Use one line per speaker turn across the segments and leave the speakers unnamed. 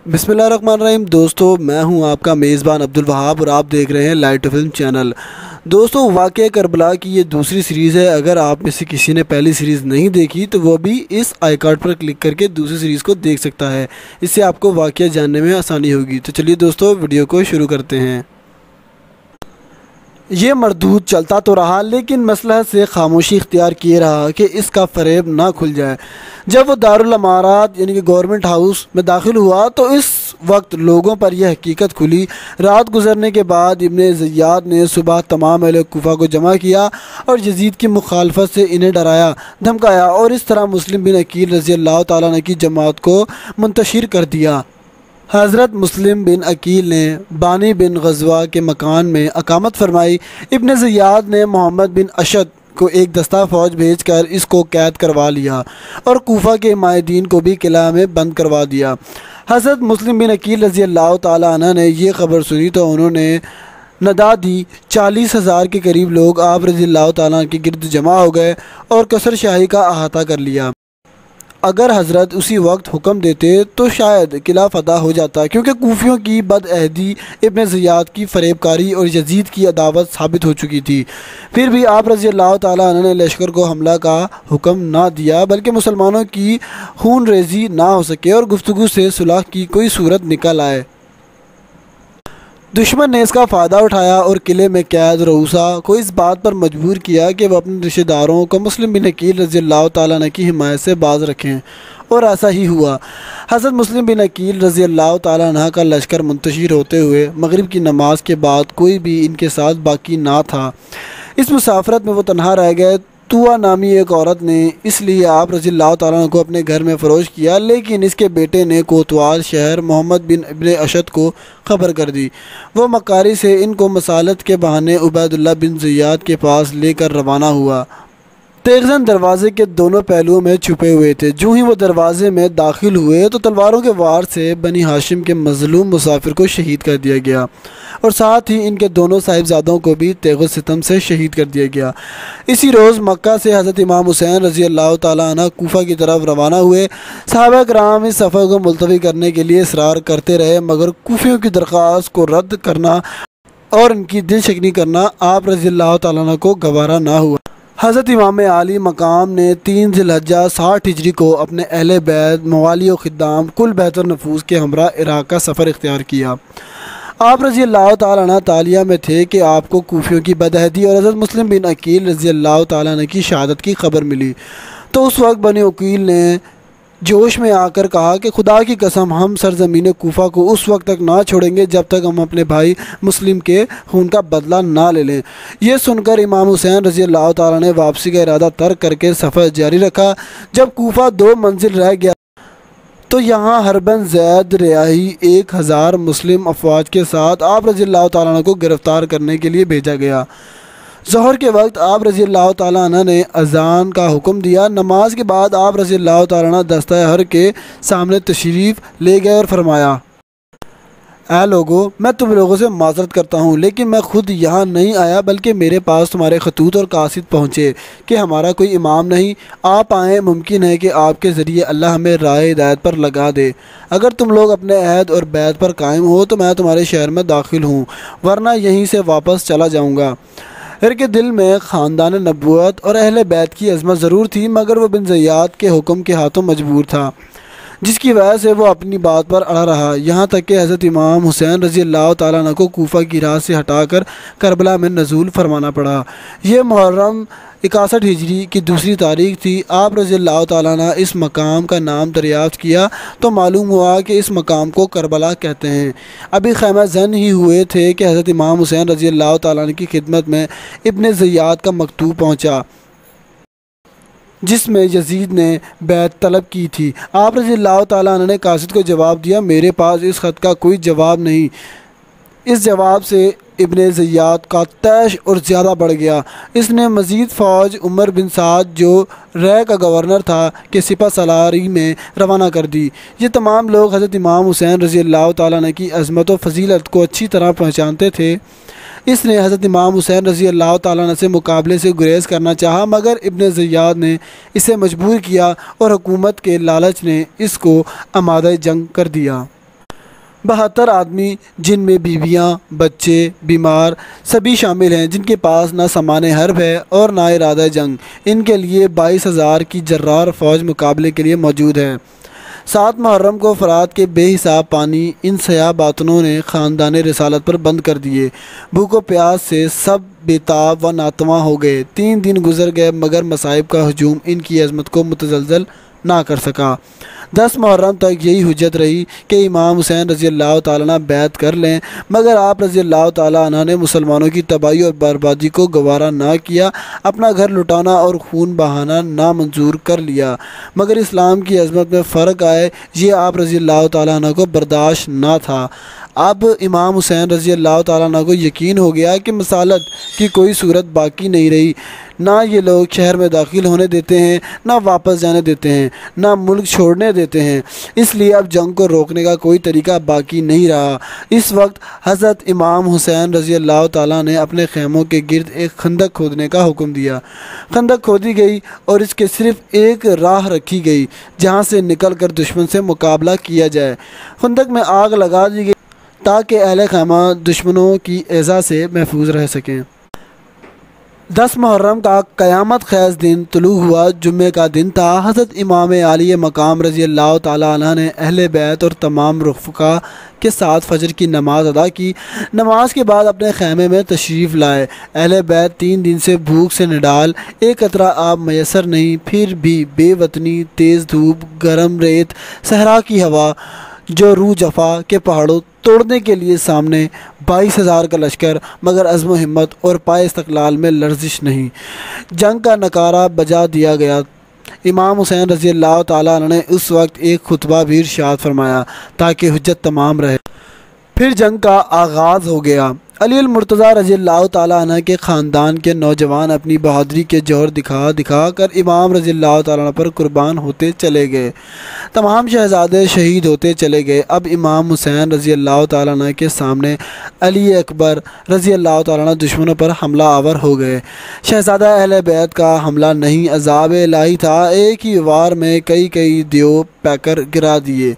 बिस्मिल्लाहिर्रहमानिर्रहीम। दोस्तों, मैं हूं आपका मेज़बान अब्दुल वहाब और आप देख रहे हैं लाइट फिल्म चैनल। दोस्तों, वाक़या करबला की ये दूसरी सीरीज़ है। अगर आप में से किसी ने पहली सीरीज़ नहीं देखी तो वो भी इस आई कार्ड पर क्लिक करके दूसरी सीरीज़ को देख सकता है। इससे आपको वाक़या जानने में आसानी होगी। तो चलिए दोस्तों, वीडियो को शुरू करते हैं। ये मरदूद चलता तो रहा, लेकिन मसलहत से खामोशी इख्तियार किए रहा कि इसका फ़रेब ना खुल जाए। जब वो दारुल अमारात यानी कि गवर्नमेंट हाउस में दाखिल हुआ तो इस वक्त लोगों पर यह हकीकत खुली। रात गुजरने के बाद इब्ने ज़ियाद ने सुबह तमाम अहले कूफा को जमा किया और यजीद की मुखालफत से इन्हें डराया धमकाया और इस तरह मुस्लिम बिन अकील रज़ी अल्लाह तआला अन्हु की जमात को मुंतशिर कर दिया। हज़रत मुस्लिम बिन अकील ने बानी बिन गज़वा के मकान में अकामत फरमाई। इब्ने ज़ियाद ने मोहम्मद बिन अशद को एक दस्ता फ़ौज भेजकर इसको कैद करवा लिया और कूफा के माहिदीन को भी किला में बंद करवा दिया। हज़रत मुस्लिम बिन अकील रज़ी अल्लाह तआला अन्हु ने यह ख़बर सुनी तो उन्होंने नदा दी। 40,000 के करीब लोग आप रज़ी अल्लाह तआला अन्हु के गिर्द जमा हो गए और कसर शाही का अहाता कर लिया। अगर हज़रत उसी वक्त हुक्म देते तो शायद किला फ़तह हो जाता, क्योंकि कूफियों की बदअहदी, इब्ने ज़ियाद की फ़रेबकारी और यजीद की अदावत साबित हो चुकी थी। फिर भी आप रज़ी अल्लाह तआला अन्हु ने लश्कर को हमला का हुक्म ना दिया, बल्कि मुसलमानों की खून रेज़ी ना हो सके और गुफ्तगू से सुलह की कोई सूरत निकल आए। दुश्मन ने इसका फ़ायदा उठाया और किले में कैद रऊसा को इस बात पर मजबूर किया कि वह अपने रिश्तेदारों को मुस्लिम बिन अकील रज़ी अल्लाह तआला अन्हु की हिमायत से बाज रखें, और ऐसा ही हुआ। हज़रत मुस्लिम बिन अकील रज़ी अल्लाह तआला अन्हु का लश्कर मुंतशिर होते हुए मगरिब की नमाज के बाद कोई भी इनके साथ बाकी ना था। इस मुसाफरत में वो तनहा रह गए। तुआ नामी एक औरत ने इसलिए आप रज़ी अल्लाह तआला अन्हु को अपने घर में फ़रोश किया, लेकिन इसके बेटे ने कोतवाल शहर मोहम्मद बिन इब्ने अशद को ख़बर कर दी। वो मकारी से इनको मसालत के बहाने उबैदुल्लाह बिन ज़ियाद के पास लेकर रवाना हुआ। तेगज़न दरवाज़े के दोनों पहलुओं में छुपे हुए थे। जो ही वो दरवाज़े में दाखिल हुए तो तलवारों के वार से बनी हाशिम के मज़लूम मुसाफिर को शहीद कर दिया गया और साथ ही इनके दोनों साहिबजादों को भी तेग़ सितम से शहीद कर दिया गया। इसी रोज़ मक्का से हज़रत इमाम हुसैन रज़ी अल्लाह तआला अन्हु कूफा की तरफ रवाना हुए। सहाबा कराम इस सफ़र को मुलतवी करने के लिए इसरार करते रहे, मगर कूफियों की दरख्वास्त को रद्द करना और इनकी दिल शिकनी करना आप रज़ी अल्लाह तआला अन्हु को गवारा ना हुआ। हज़रत इमाम आली मकाम ने 3 ज़िलहज्जा 60 हिजरी को अपने अहले बैत, मवाली और ख़िद्दाम कुल बेहतर नफूस के हमरा इराक़ का सफ़र इख्तियार किया। आप रज़ी अल्लाह तआला अन्हु तालिया में थे कि आपको कूफियों की बदअहदी और हज़रत मुस्लिम बिन अकील रज़ी अल्लाह तआला अन्हु की शहादत की खबर मिली। तो उस वक्त बनी अकील ने जोश में आकर कहा कि खुदा की कसम, हम सरज़मीन कूफा को उस वक्त तक ना छोड़ेंगे जब तक हम अपने भाई मुस्लिम के खून का बदला ना ले लें। यह सुनकर इमाम हुसैन रज़ी अल्लाह तआला ने वापसी का इरादा तर्क करके सफ़र जारी रखा। जब कूफा 2 मंजिल रह गया तो यहाँ हरबन ज़ैद रियाही 1000 मुस्लिम अफवाज के साथ आप रज़ी अल्लाह तआला अन्हु को गिरफ़्तार करने के लिए भेजा गया। ज़ोहर के वक्त आप रज़ी अल्लाह तआला अन्हु ने अज़ान का हुक्म दिया। नमाज के बाद आप रज़ी अल्लाह तआला अन्हु दस्ता हर के सामने तशरीफ़ ले गए और फरमाया, ऐ लोगो, मैं तुम लोगों से माज़रत करता हूँ, लेकिन मैं खुद यहाँ नहीं आया, बल्कि मेरे पास तुम्हारे खतूत और कासिद पहुँचे कि हमारा कोई इमाम नहीं। आप आएँ, मुमकिन है कि आपके ज़रिए अल्लाह हमें राह हिदायत पर लगा दे। अगर तुम लोग अपने अहद और बैत पर कायम हो तो मैं तुम्हारे शहर में दाखिल हूँ, वरना यहीं से वापस चला जाऊँगा। इनके दिल में ख़ानदान नबूवत और अहले बैत की अज़मत ज़रूर थी, मगर वो बिन ज़ियाद के हुक्म के हाथों मजबूर था, जिसकी वजह से वो अपनी बात पर अड़ा रहा। यहाँ तक कि हज़रत इमाम हुसैन रज़ी अल्लाह तआला अन्हु को कूफा की राह से हटाकर करबला में नज़ूल फरमाना पड़ा। यह मुहर्रम 61 हिजरी की दूसरी तारीख थी। आप रज़ी अल्लाह तआला अन्हु इस मकाम का नाम दरियाफ़्त किया तो मालूम हुआ कि इस मकाम को करबला कहते हैं। अभी खैमा ज़न ही हुए थे कि हज़रत इमाम हुसैन रज़ी अल्लाह तआला अन्हु की खिदमत में इब्ने ज़ियाद का मकतूब पहुँचा, जिसमें यजीद ने बैत तलब की थी। आप रज़ी अल्लाह तआला अन्हु ने कासिद को जवाब दिया, मेरे पास इस ख़त का कोई जवाब नहीं। इस जवाब से इब्ने ज़ियाद का तैश और ज़्यादा बढ़ गया। इसने मज़ीद फ़ौज उमर बिन साद, जो रै का गवर्नर था, के सिपा सलारी में रवाना कर दी। ये तमाम लोग हज़रत इमाम हुसैन रज़ी अल्लाह तआला अन्हु की अज़मत व फ़जीलत को अच्छी तरह पहचानते थे। इसने हज़रत इमाम हुसैन रज़ी अल्लाह तआला अन्हु से मुकाबले से गुरेज़ करना चाहा, मगर इब्ने ज़ियाद ने इसे मजबूर किया और हुकूमत के लालच ने इसको आमादा जंग कर दिया। 72 آدمی جن میں بیویاں، بچے، بیمار سبھی شامل ہیں، جن کے پاس نہ سامان حرب ہے اور نہ ارادہ جنگ، ان کے لیے 22,000 کی جرار فوج مقابلے کے لیے موجود ہے۔ 7 محرم کو فرات کے بے حساب پانی ان سیاہ باطنوں نے خاندان رسالت پر بند کر دیے۔ بھوک و پیاس سے سب بےتاب و ناتواں ہو گئے۔ 3 دن گزر گئے مگر مصائب کا ہجوم ان کی عظمت کو متزلزل نہ کر سکا۔ 10 محرم تک یہی حجت رہی کہ امام حسین رضی اللہ تعالیٰ عنہ بیعت کر لیں، مگر آپ رضی اللہ تعالیٰ عنہ نے مسلمانوں کی تباہی اور بربادی کو گوارا نہ کیا، اپنا گھر لٹانا اور خون بہانا نامنظور کر لیا، مگر اسلام کی عظمت میں فرق آئے یہ آپ رضی اللہ تعالیٰ عنہ کو برداشت نہ تھا۔ اب امام حسین رضی اللہ تعالیٰ عنہ کو یقین ہو گیا کہ مسالت کی کوئی صورت باقی نہیں رہی، نہ یہ لوگ شہر میں داخل ہونے دیتے ہیں، نہ واپس جانے دیتے ہیں، نہ ملک چھوڑنے دیتے ہیں، اس لیے اب جنگ کو روکنے کا کوئی طریقہ باقی نہیں رہا۔ اس وقت حضرت امام حسین رضی اللہ تعالیٰ نے اپنے خیموں کے گرد ایک خندق کھودنے کا حکم دیا۔ خندق کھودی گئی اور اس کے صرف ایک راہ رکھی گئی جہاں سے نکل کر دشمن سے مقابلہ کیا جائے۔ خندق میں آگ لگا دی گئی تاکہ اہل خیمہ دشمنوں کی ایذا سے محفوظ رہ سکیں۔ 10 محرم کا قیامت خیز دن طلوع ہوا، جمعہ کا دن تھا۔ حضرت امام عالی مقام رضی اللہ تعالیٰ عنہ نے اہل بیت اور تمام رفقا کے ساتھ فجر کی نماز ادا کی۔ نماز کے بعد اپنے خیمے میں تشریف لائے۔ اہل بیت 3 دن سے بھوک سے نڈال، ایک قطرہ آب میسر نہیں، پھر بھی بے وطنی، تیز دھوپ، گرم ریت، صحرا کی ہوا، جو روح جفا کے پہاڑوں توڑنے کے لیے سامنے 22,000 کا لشکر، مگر عزم و ہمت اور پائے استقلال میں لرزش نہیں۔ جنگ کا نعرہ بجا دیا گیا۔ امام حسین رضی اللہ تعالیٰ عنہ نے اس وقت ایک خطبہ بھی ارشاد فرمایا تاکہ حجت تمام رہے۔ پھر جنگ کا آغاز ہو گیا۔ علی المرتضیٰ رضی اللہ تعالیٰ عنہ کے خاندان کے نوجوان اپنی بہادری کے جوہر دکھا کر امام رضی اللہ تعالیٰ عنہ پر قربان ہوتے چلے گئے۔ تمام شہزادے شہید ہوتے چلے گئے۔ اب امام حسین رضی اللہ تعالیٰ عنہ کے سامنے علی اکبر رضی اللہ تعالیٰ عنہ دشمنوں پر حملہ آور ہو گئے۔ شہزادہ اہل بیت کا حملہ نہیں، عذاب الہی تھا۔ ایک ہی وار میں کئی دیو پیکر گرا دیے۔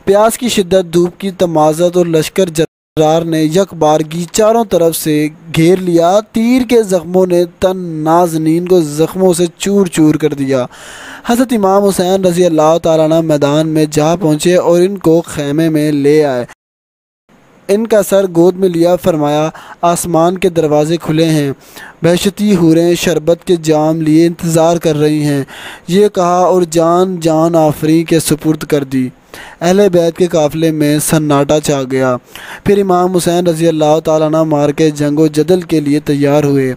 پیاس کی شدت، دھوپ کی تمازت اور لشکر جرار نے یک بارگی چاروں طرف سے گھیر لیا۔ تیر کے زخموں نے تن نازنین کو زخموں سے چور چور کر دیا۔ حضرت امام حسین رضی اللہ تعالیٰ عنہ میدان میں جا پہنچے اور ان کو خیمے میں لے آئے۔ ان کا سر گود میں لیا، فرمایا آسمان کے دروازے کھلے ہیں، بہشتی حوریں شربت کے جام لیے انتظار کر رہی ہیں، یہ کہا اور جان آفریں کے سپرد کر دی۔ اہل بیت کے قافلے میں سناٹا چھا گیا۔ پھر امام حسین رضی اللہ تعالیٰ عنہ مار کے جنگ و جدل کے لیے تیار ہوئے۔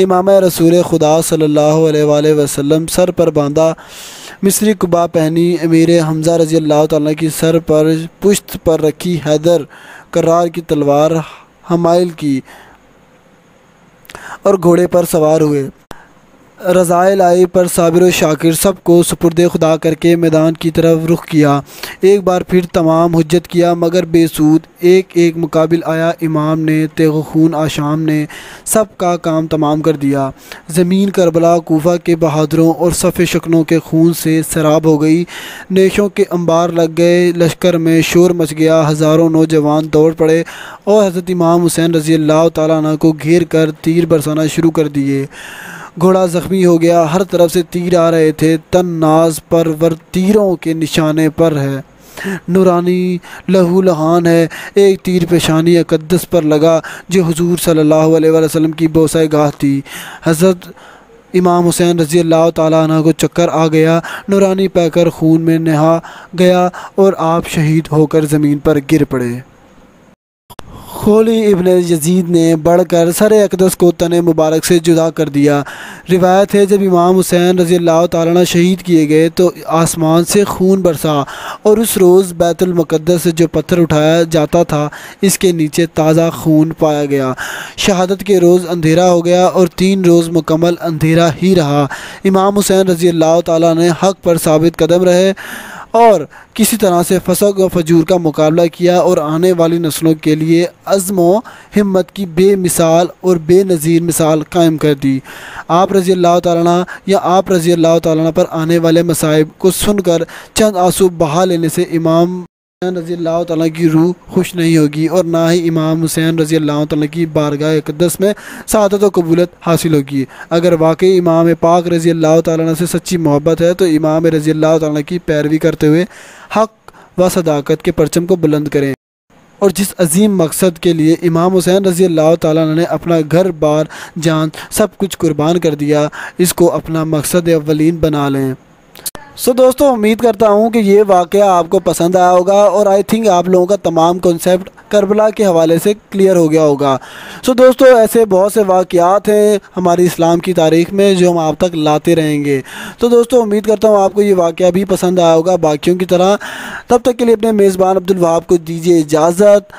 امام رسول خدا صلی اللہ علیہ وآلہ وسلم سر پر باندھا، مصری قبا پہنی، امیر حمزہ رضی اللہ تعالیٰ کی سر پر پشت پر رکھی حیدر کرار کی تلوار حمائل کی اور گھوڑے پر سوار ہوئے۔ رضائے الہی پر صابر و شاکر سب کو سپرد خدا کر کے میدان کی طرف رخ کیا۔ ایک بار پھر تمام حجت کیا مگر بے سود۔ ایک مقابل آیا، امام نے، تیغ و خون آشام نے سب کا کام تمام کر دیا۔ زمین کربلا کوفہ کے بہادروں اور صف شکنوں کے خون سے سیراب ہو گئی۔ نیشوں کے انبار لگ گئے، لشکر میں شور مچ گیا، ہزاروں نوجوان دوڑ پڑے اور حضرت امام حسین رضی اللہ تعالیٰ عنہ کو گھیر کر تیر برسانا شروع کر دیے۔ گھوڑا زخمی ہو گیا، ہر طرف سے تیر آ رہے تھے، تن ناز پر ور تیروں کے نشانے پر ہے، نورانی لہو لہان ہے۔ ایک تیر پیشانی اقدس پر لگا جو حضور صلی اللہ علیہ وسلم کی بوسہ گاہ تھی۔ حضرت امام حسین رضی اللہ تعالیٰ عنہ کو چکر آ گیا، نورانی پیکر خون میں نہا گیا اور آپ شہید ہو کر زمین پر گر پڑے۔ خولی ابن یزید نے بڑھ کر سر اقدس کو تن مبارک سے جدا کر دیا۔ روایت ہے جب امام حسین رضی اللہ تعالیٰ عنہ شہید کیے گئے تو آسمان سے خون برسا اور اس روز بیت المقدس سے جو پتھر اٹھایا جاتا تھا اس کے نیچے تازہ خون پایا گیا۔ شہادت کے روز اندھیرا ہو گیا اور 3 روز مکمل اندھیرا ہی رہا۔ امام حسین رضی اللہ تعالیٰ نے حق پر ثابت قدم رہے اور کسی طرح سے فسق و فجور کا مقابلہ کیا اور آنے والی نسلوں کے لیے عزم و ہمت کی بے مثال اور بے نظیر مثال قائم کر دی۔ آپ رضی اللہ تعالیٰ عنہ یا آپ رضی اللہ تعالیٰ عنہ پر آنے والے مصائب کو سن کر چند آنسو بہا لینے سے امام حسین رضی اللہ تعالیٰ کی روح خوش نہیں ہوگی اور نہ ہی امام حسین رضی اللہ تعالیٰ کی بارگاہ اقدس میں سعادت و قبولیت حاصل ہوگی۔ اگر واقعی امام پاک رضی اللہ تعالیٰ سے سچی محبت ہے تو امام رضی اللہ تعالیٰ کی پیروی کرتے ہوئے حق و صداقت کے پرچم کو بلند کریں، اور جس عظیم مقصد کے لیے امام حسین رضی اللہ تعالیٰ نے اپنا گھر بار جان سب کچھ قربان کر دیا، اس کو اپنا مقصد اولین بنا لیں۔ دوستو، امید کرتا ہوں کہ یہ واقعہ آپ کو پسند آیا ہوگا، اور آئی تھنک آپ لوگوں کا تمام کنسیپٹ کربلا کے حوالے سے کلیئر ہو گیا ہوگا۔ دوستو، ایسے بہت سے واقعات ہیں ہماری اسلام کی تاریخ میں جو ہم آپ تک لاتے رہیں گے۔ دوستو، امید کرتا ہوں آپ کو یہ واقعہ بھی پسند آیا ہوگا باقیوں کی طرح۔ تب تک کے لیے اپنے میزبان عبدالوہاب کو دیجیے اجازت۔